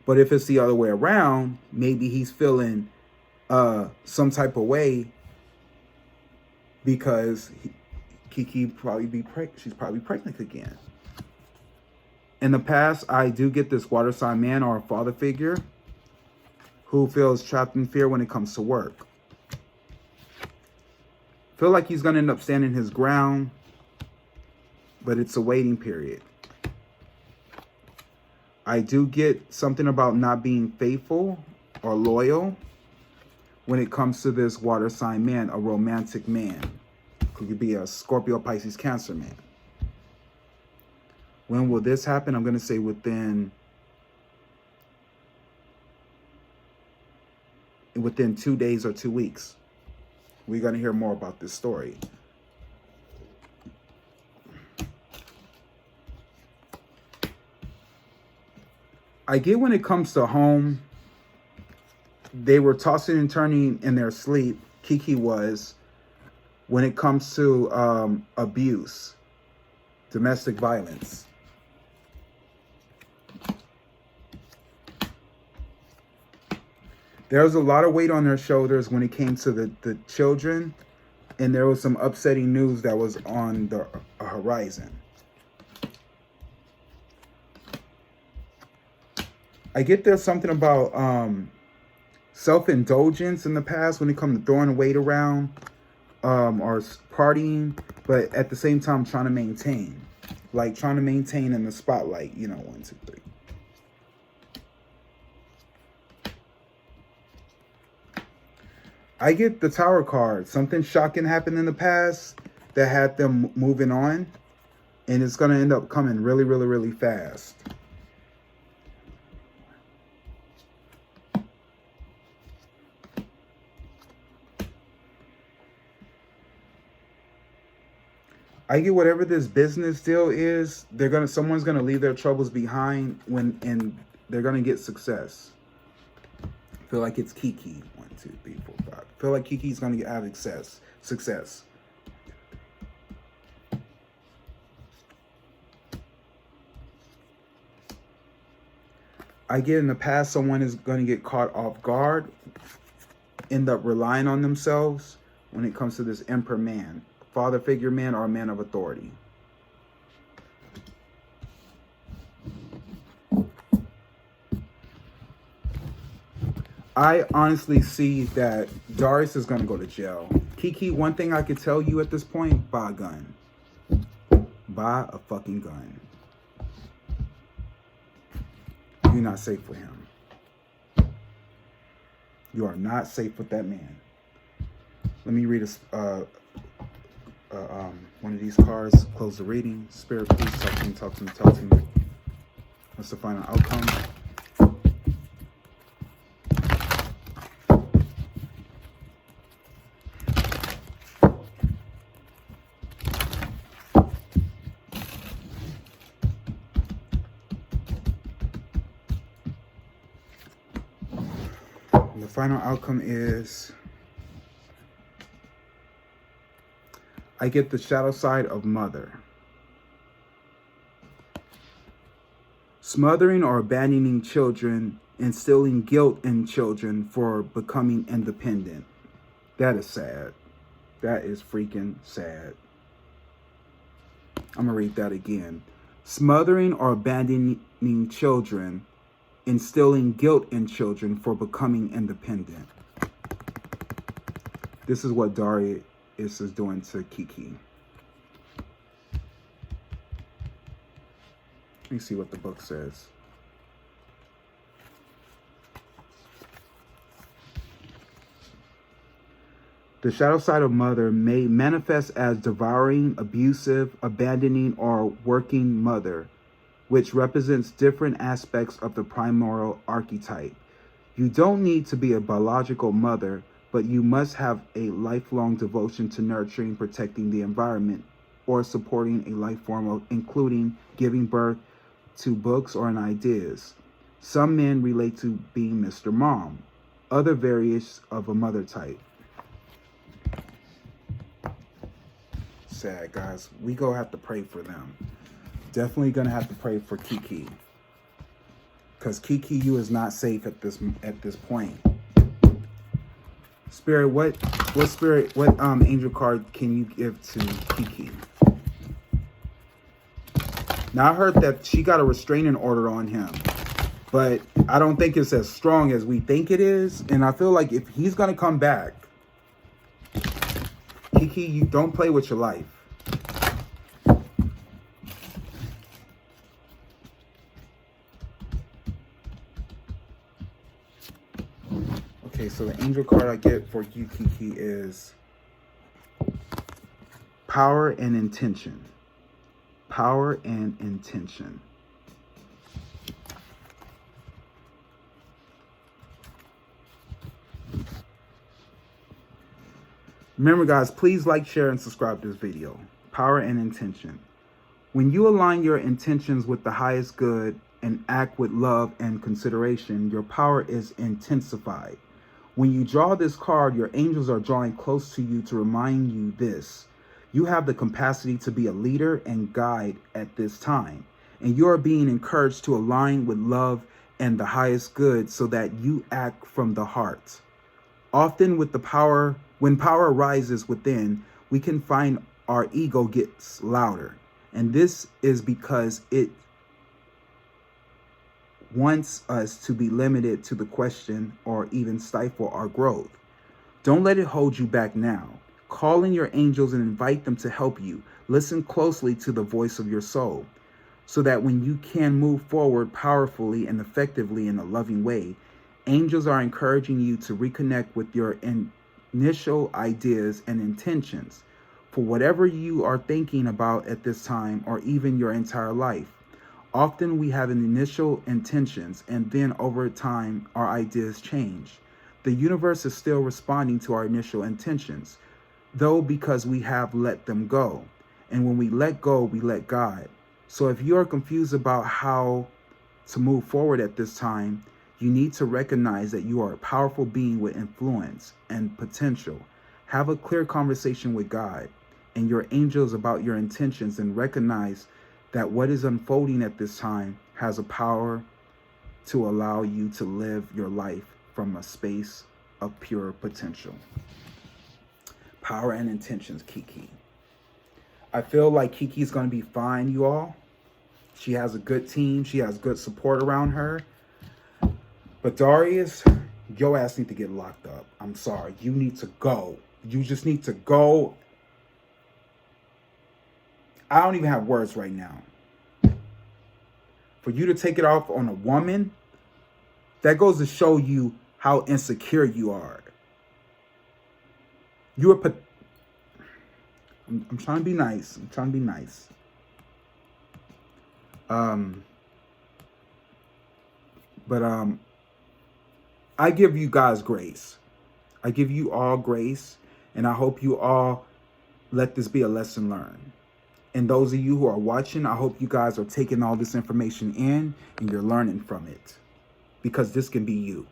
But if it's the other way around, maybe he's feeling some type of way because she's probably pregnant again. In the past, I do get this water sign man or a father figure who feels trapped in fear when it comes to work. Feel like he's going to end up standing his ground, but it's a waiting period. I do get something about not being faithful or loyal when it comes to this water sign man, a romantic man. Could be a Scorpio, Pisces, Cancer man. When will this happen? I'm going to say within 2 days or 2 weeks. We're going to hear more about this story. I get when it comes to home, they were tossing and turning in their sleep, Keke was when it comes to abuse, domestic violence. There was a lot of weight on her shoulders when it came to the children, and there was some upsetting news that was on the horizon. I get there's something about self-indulgence in the past when it comes to throwing weight around or partying, but at the same time trying to maintain. Like trying to maintain in the spotlight, you know, 1, 2, 3. I get the Tower card. Something shocking happened in the past that had them moving on. And it's going to end up coming really, really, really fast. I get whatever this business deal is, someone's gonna leave their troubles behind and they're gonna get success. I feel like it's Keke. 1, 2, 3, 4, 5. I feel like Keke's gonna have success. I get in the past someone is gonna get caught off guard, end up relying on themselves when it comes to this Emperor man. Father figure man or a man of authority. I honestly see that Darius is going to go to jail. Keke, one thing I could tell you at this point, buy a gun. Buy a fucking gun. You're not safe with him. You are not safe with that man. Let me read one of these cards. Close the reading. Spirit, please talk to me, talk to me, talk to me. What's the final outcome? And the final outcome is I get the shadow side of mother. Smothering or abandoning children, instilling guilt in children for becoming independent. That is sad. That is freaking sad. I'm going to read that again. Smothering or abandoning children, instilling guilt in children for becoming independent. This is what Darius is doing to Keke. Let me see what the book says. The shadow side of mother may manifest as devouring, abusive, abandoning, or working mother, which represents different aspects of the primordial archetype. You don't need to be a biological mother, but you must have a lifelong devotion to nurturing, protecting the environment, or supporting a life form, including giving birth to books or ideas. Some men relate to being Mr. Mom, other variations of a mother type. Sad, guys. We gonna have to pray for them. Definitely gonna have to pray for Keke, because Keke, you is not safe at this point. Spirit, what angel card can you give to Keke? Now I heard that she got a restraining order on him, but I don't think it's as strong as we think it is. And I feel like if he's gonna come back, Keke, you don't play with your life. Okay, so the angel card I get for you, Keke, is power and intention. Power and intention. Remember, guys, please like, share, and subscribe to this video. Power and intention. When you align your intentions with the highest good and act with love and consideration, your power is intensified. When you draw this card, your angels are drawing close to you to remind you this. You have the capacity to be a leader and guide at this time, and you are being encouraged to align with love and the highest good so that you act from the heart. Often when power rises within, we can find our ego gets louder. And this is because it wants us to be limited to the question or even stifle our growth. Don't let it hold you back now. Call in your angels and invite them to help you. Listen closely to the voice of your soul so that when you can move forward powerfully and effectively in a loving way, angels are encouraging you to reconnect with your initial ideas and intentions for whatever you are thinking about at this time or even your entire life. Often we have an initial intentions and then over time our ideas change. The universe is still responding to our initial intentions, though, because we have let them go. And when we let go, we let God. So if you are confused about how to move forward at this time, you need to recognize that you are a powerful being with influence and potential. Have a clear conversation with God and your angels about your intentions and recognize that what is unfolding at this time has a power to allow you to live your life from a space of pure potential. Power and intentions, Keke. I feel like Keke's going to be fine, you all. She has a good team. She has good support around her. But Darius, your ass need to get locked up. I'm sorry. You need to go. You just need to go. I don't even have words right now. For you to take it off on a woman, that goes to show you how insecure you are. I'm trying to be nice. I'm trying to be nice. I give you guys grace. I give you all grace, and I hope you all let this be a lesson learned. And those of you who are watching, I hope you guys are taking all this information in and you're learning from it, because this can be you.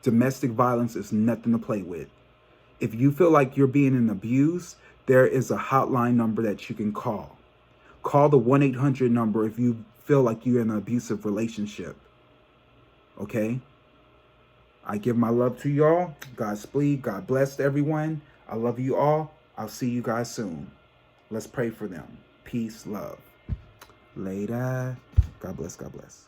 Domestic violence is nothing to play with. If you feel like you're being abused, there is a hotline number that you can call. Call the 1-800 number if you feel like you're in an abusive relationship. Okay? I give my love to y'all. Godspeed. God bless everyone. I love you all. I'll see you guys soon. Let's pray for them. Peace, love. Later. God bless. God bless.